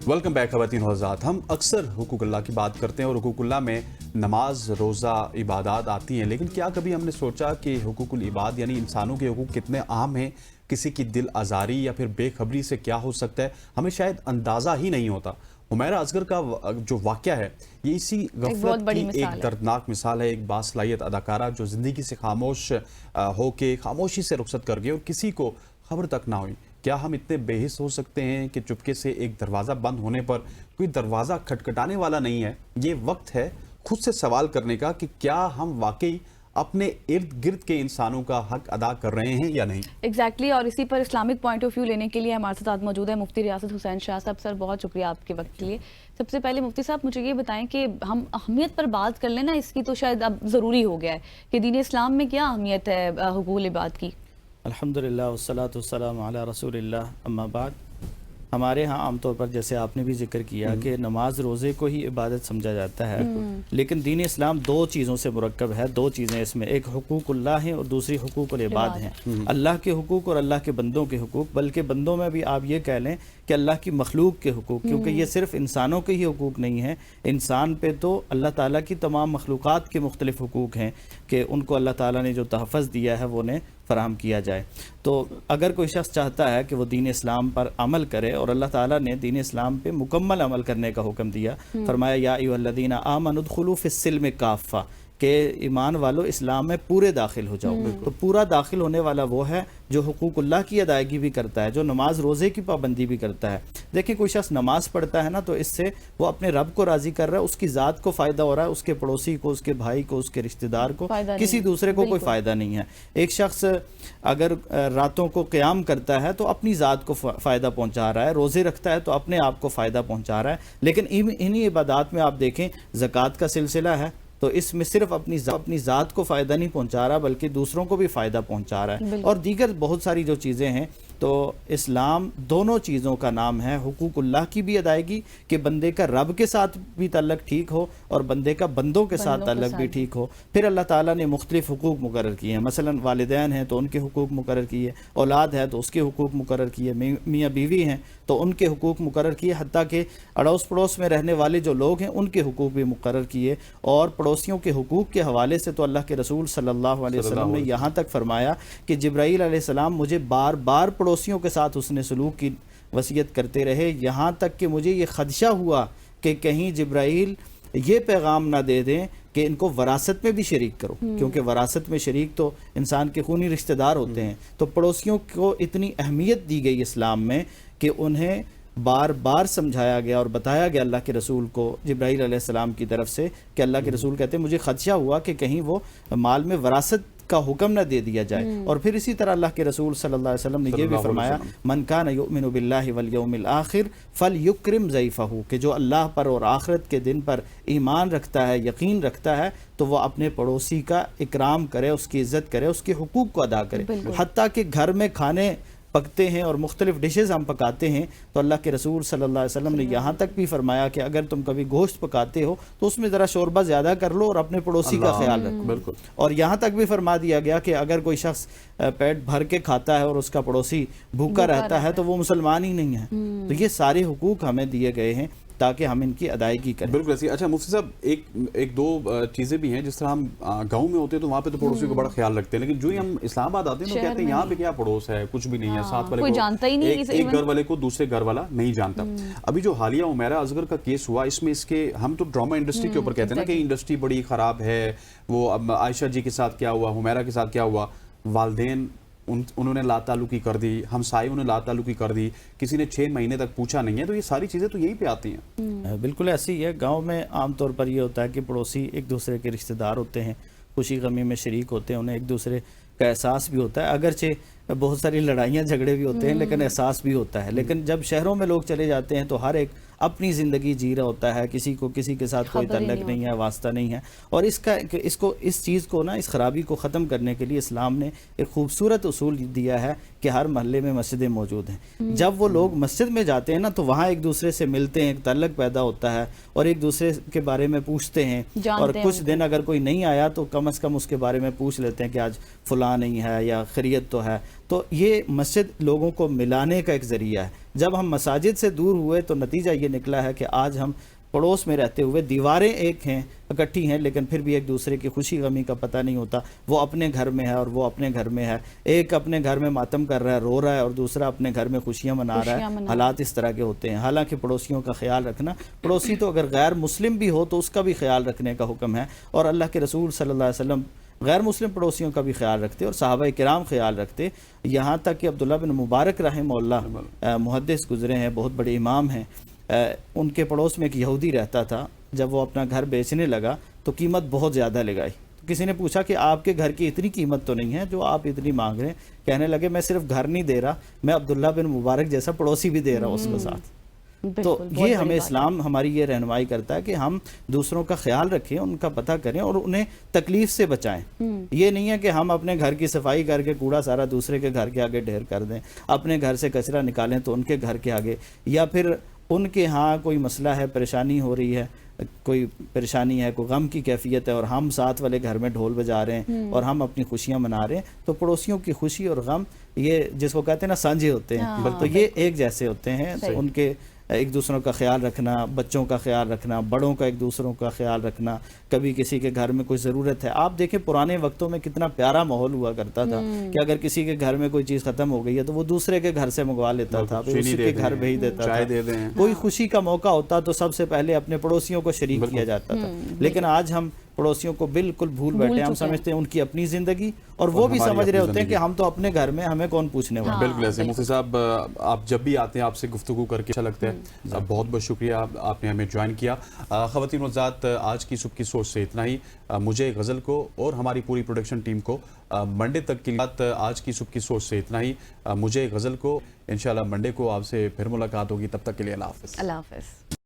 Welcome back ख़वातीन और हज़रात। हम अक्सर हुकूकुल्लाह की बात करते हैं और हुकूकुल्लाह में नमाज, रोज़ा, इबादत आती हैं, लेकिन क्या कभी हमने सोचा कि हुकूकुल इबाद यानी इंसानों के हुकूक कितने अहम हैं? किसी की दिल आज़ारी या फिर बेखबरी से क्या हो सकता है, हमें शायद अंदाज़ा ही नहीं होता। हुमैरा असगर का जो वाक़या है ये इसी गफलत की एक दर्दनाक मिसाल है। एक बासलाहियत अदाकारा जो ज़िंदगी से खामोश होके खामोशी से रुखसत कर गई और किसी को खबर तक ना हुई। क्या हम इतने बेहिस हो सकते हैं कि चुपके से एक दरवाज़ा बंद होने पर कोई दरवाज़ा खटखटाने वाला नहीं है? ये वक्त है खुद से सवाल करने का कि क्या हम वाकई अपने इर्द गिर्द के इंसानों का हक अदा कर रहे हैं या नहीं। एग्जैक्टली और इसी पर इस्लामिक पॉइंट ऑफ व्यू लेने के लिए हमारे साथ मौजूद है मुफ्ती रियासत हुसैन शाह साहब। सर बहुत शुक्रिया आपके वक्त के लिए। सबसे पहले मुफ्ती साहब मुझे ये बताएं कि हम अहमियत पर बात कर लेना, इसकी तो शायद अब ज़रूरी हो गया है कि दीन इस्लाम में क्या अहमियत है हुकूक इबाद की। अल्हम्दुलिल्लाह वस्सलातु वस्सलामु अला रसूलिल्लाह, अम्मा बाद। हमारे यहाँ आमतौर पर जैसे आपने भी जिक्र किया कि नमाज रोज़े को ही इबादत समझा जाता है, लेकिन दीन इस्लाम दो चीज़ों से मुरक्कब है। दो चीज़ें इसमें, एक हुकूकुल्लाह हैं और दूसरी हुकूकुल इबाद हैं। अल्लाह के हुकूक और अल्लाह के बंदों के हुकूक, बल्कि बंदों में भी आप ये कह लें कि अल्लाह की मखलूक के हुकूक, क्योंकि ये सिर्फ इंसानों के ही हुकूक नहीं है। इंसान पे तो अल्लाह ताला की तमाम मखलूक़ात के मुख्तलिफ हुकूक हैं कि उनको अल्लाह ताला ने जो तहफ़्फ़ुज़ दिया है वो उन्हें फराहम किया जाए। तो अगर कोई शख्स चाहता है कि वो दीन इस्लाम पर अमल करे, और अल्लाह ताला ने दीन इस्लाम पे मुकम्मल अमल करने का हुक्म दिया, फरमाया या अय्युहल्लज़ीना आमनु उदखुलू फ़िस्सिल्मि काफ़ा, कि ईमान वालों इस्लाम में पूरे दाखिल हो जाओ। तो पूरा दाखिल होने वाला वो है जो हुकूकुल्लाह की अदायगी भी करता है, जो नमाज रोज़े की पाबंदी भी करता है। देखिए कोई शख्स नमाज पढ़ता है ना, तो इससे वो अपने रब को राज़ी कर रहा है, उसकी ज़ात को फ़ायदा हो रहा है, उसके पड़ोसी को, उसके भाई को, उसके रिश्तेदार को, किसी दूसरे को कोई फ़ायदा नहीं है। एक शख्स अगर रातों को क़याम करता है तो अपनी ज़ात को फ़ायदा पहुँचा रहा है, रोज़े रखता है तो अपने आप को फ़ायदा पहुँचा रहा है। लेकिन इन्हीं इबादात में आप देखें ज़कात का सिलसिला है, तो इसमें सिर्फ अपनी ज़ात को फ़ायदा नहीं पहुंचा रहा बल्कि दूसरों को भी फ़ायदा पहुंचा रहा है, और दीगर बहुत सारी जो चीज़ें हैं। तो इस्लाम दोनों चीज़ों का नाम है, हुकूकुल्लाह की भी अदायगी कि बंदे का रब के साथ भी ताल्लुक ठीक हो और बंदे का बंदों के साथ ताल्लुक भी ठीक हो। फिर अल्लाह ताला ने मुख्तलिफ हुकूक मुकर्रर किए हैं, मसलन वालिदैन हैं तो उनके हुकूक मुकर्रर किए, औलाद है तो उसके हुकूक मुकर्रर किए, मियाँ बीवी हैं तो उनके हुकूक मुकर्रर किए, हत्ता कि अड़ोस पड़ोस में रहने वाले जो लोग हैं उनके हुकूक भी मुकर्रर किए। और पड़ोसियों के हुकूक के हवाले से तो अल्लाह के रसूल सल्लल्लाहु अलैहि वसल्लम ने यहाँ तक फरमाया कि जिब्राईल अलैहिस्सलाम मुझे बार बार पड़ोसियों के साथ उसने सलूक की वसीयत करते रहे, यहाँ तक कि मुझे ये खदशा हुआ कि कहीं जिब्राईल ये पैगाम ना दे दें कि इनको वरासत में भी शरीक करो, क्योंकि वरासत में शरीक तो इंसान के खूनी रिश्तेदार होते हैं। तो पड़ोसियों को इतनी अहमियत दी गई इस्लाम में कि उन्हें बार बार समझाया गया और बताया गया अल्लाह के रसूल को जिब्राईल अलैहिस्सलाम की तरफ से कि अल्लाह के रसूल कहते हैं मुझे खदशा हुआ कि कहीं वो माल में वरासत का हुक्म न दे दिया जाए। और फिर इसी तरह अल्लाह के रसूल सल्लल्लाहु अलैहि वसल्लम ने ये भी फरमाया मन कान युमिनु बिल्लाहि वल यौमिल आखिर फलयुक्रिम ज़ैफ़हु, कि जो अल्लाह पर और आखिरत के दिन पर ईमान रखता है, यकीन रखता है, तो वो अपने पड़ोसी का इकराम करे, उसकी इज़्ज़त करे, उसके हुकूक को अदा करे। हत्ता कि घर में खाने पकते हैं और मुख्तलिफ डिशेज़ हम पकाते हैं तो अल्लाह के रसूल सल्लल्लाहु अलैहि वसल्लम ने यहाँ तक भी फरमाया कि अगर तुम कभी गोश्त पकाते हो तो उसमें ज़रा शोरबा ज़्यादा कर लो और अपने पड़ोसी का ख्याल रखो। और यहाँ तक भी फरमा दिया गया कि अगर कोई शख्स पेट भर के खाता है और उसका पड़ोसी भूखा रहता है तो वो मुसलमान ही नहीं है। तो ये सारे हुकूक हमें दिए गए हैं ताकि हम इनकी अदायगी करें। बिल्कुल ऐसी। अच्छा मुफ्ती साहब, एक दो चीज़ें भी हैं, जिस तरह हम गांव में होते हैं तो वहाँ पे तो पड़ोसी को बड़ा ख्याल रखते हैं, लेकिन जो ही हम इस्लामाबाद आते हैं तो कहते हैं यहाँ पे क्या पड़ोस है, कुछ भी नहीं है, साथ वाले को जानता ही नहीं, एक घर वाले को दूसरे घर वाला नहीं जानता। अभी जो हालिया हुमैरा असगर का केस हुआ, इसमें इसके हम तो ड्रामा इंडस्ट्री के ऊपर कहते हैं ना कि इंडस्ट्री बड़ी ख़राब है, वो अब आयशा जी के साथ क्या हुआ, हुमैरा के साथ क्या हुआ, वालदेन उन्होंने लाताल्लुकी कर दी, हमसायों ने लाताल्लुकी कर दी, किसी ने 6 महीने तक पूछा नहीं है। तो ये सारी चीज़ें तो यहीं पे आती हैं। बिल्कुल ऐसी ही है। गांव में आमतौर पर ये होता है कि पड़ोसी एक दूसरे के रिश्तेदार होते हैं, खुशी गमी में शरीक होते हैं, उन्हें एक दूसरे का एहसास भी होता है। अगरचे बहुत सारी लड़ाइयाँ झगड़े भी होते हैं लेकिन एहसास भी होता है। लेकिन जब शहरों में लोग चले जाते हैं तो हर एक अपनी ज़िंदगी जी रहा होता है, किसी को किसी के साथ कोई ताल्लुक नहीं है, वास्ता नहीं है। और इस चीज़ को ना, इस खराबी को ख़त्म करने के लिए इस्लाम ने एक खूबसूरत उसूल दिया है कि हर महल्ले में मस्जिदें मौजूद हैं। जब वो लोग मस्जिद में जाते हैं ना तो वहाँ एक दूसरे से मिलते हैं, एक ताल्लुक पैदा होता है और एक दूसरे के बारे में पूछते हैं। और कुछ दिन अगर कोई नहीं आया तो कम से कम उसके बारे में पूछ लेते हैं कि आज फलां नहीं है या खैरियत तो है। تو یہ مسجد لوگوں کو ملانے کا ایک ذریعہ ہے. جب ہم مساجد سے دور ہوئے تو نتیجہ یہ نکلا ہے کہ آج ہم پڑوس میں رہتے ہوئے دیواریں ایک ہیں اکٹھی ہیں لیکن پھر بھی ایک دوسرے کی خوشی غمی کا پتہ نہیں ہوتا. وہ اپنے گھر میں ہے اور وہ اپنے گھر میں ہے, ایک اپنے گھر میں ماتم کر رہا ہے, رو رہا ہے, اور دوسرا اپنے گھر میں خوشیاں منا رہا ہے. حالات اس طرح کے ہوتے ہیں. حالانکہ پڑوسیوں کا خیال رکھنا, پڑوسی تو اگر غیر مسلم بھی ہو تو اس کا بھی خیال رکھنے کا حکم ہے, اور اللہ کے رسول صلی اللہ علیہ وسلم غیر مسلم پڑوسیوں کا بھی خیال رکھتے اور صحابہ کرام خیال رکھتے. یہاں تک کہ عبداللہ بن مبارک رحمہ اللہ محدث گزرے ہیں, بہت بڑے امام ہیں, ان کے پڑوس میں ایک یہودی رہتا تھا. جب وہ اپنا گھر بیچنے لگا تو قیمت بہت زیادہ لگائی. کسی نے پوچھا کہ آپ کے گھر کی اتنی قیمت تو نہیں ہے جو آپ اتنی مانگ رہے ہیں. کہنے لگے میں صرف گھر نہیں دے رہا, میں عبداللہ بن مبارک جیسا پڑوسی بھی دے رہا ہوں اس کو ساتھ. تو یہ ہمیں اسلام ہماری یہ رہنمائی کرتا ہے کہ ہم دوسروں کا خیال رکھیں, ان کا پتہ کریں اور انہیں تکلیف سے بچائیں. یہ نہیں ہے کہ ہم اپنے گھر کی صفائی کر کے کوڑا سارا دوسرے کے گھر کے آگے ڈھیر کر دیں, اپنے گھر سے کچرا نکالیں تو ان کے گھر کے آگے, یا پھر ان کے ہاں کوئی مسئلہ ہے, پریشانی ہو رہی ہے, کوئی پریشانی ہے, کوئی غم کی کیفیت ہے, اور ہم ساتھ والے گھر میں ڈھول بجا رہے ہیں اور ہم اپنی خوشیاں منا رہے ہیں, تو پڑوسیوں کی خوشی اور غم یہ جس کو کہتے ہیں نا سانجھے ہوتے ہیں, تو یہ ایک جیسے ہوتے ہیں. ان کے ایک دوسروں کا خیال رکھنا, بچوں کا خیال رکھنا, بڑوں کا ایک دوسروں کا خیال رکھنا, کبھی کسی کے گھر میں کوئی ضرورت ہے. آپ دیکھیں پرانے وقتوں میں کتنا پیارا ماحول ہوا کرتا تھا کہ اگر کسی کے گھر میں کوئی چیز ختم ہو گئی ہے تو وہ دوسرے کے گھر سے منگوا لیتا تھا, پھر اسی کے گھر بھیج دیتا تھا. کوئی خوشی کا موقع ہوتا تو سب سے پہلے اپنے پڑوسیوں کو شریک کیا جاتا تھا. لیکن آج ہم پڑوسیوں کو بالکل بھول بیٹھے. ہم سمجھتے ہیں ان کی اپنی زندگی, اور وہ بھی سمجھ رہے ہوتے ہیں کہ ہم تو اپنے گھر میں, ہمیں کون پوچھنے والا. بالکل ایسے. مفتی صاحب آپ جب بھی آتے ہیں آپ سے گفتگو کر کے اچھا لگتا ہے. بہت بہت شکریہ آپ نے ہمیں جوائن کیا. خواتین و حضرات, آج کی صبح کی سوچ سے اتنا ہی. مجھے غزل کو اور ہماری پوری پروڈکشن ٹیم کو منڈے تک کی بات. آج کی صبح کی سوچ سے اتنا ہی. مجھے غزل کو انشاءاللہ منڈے کو آپ سے پھر ملاقات ہوگی. تب تک کے لیے اللہ حافظ. اللہ حافظ.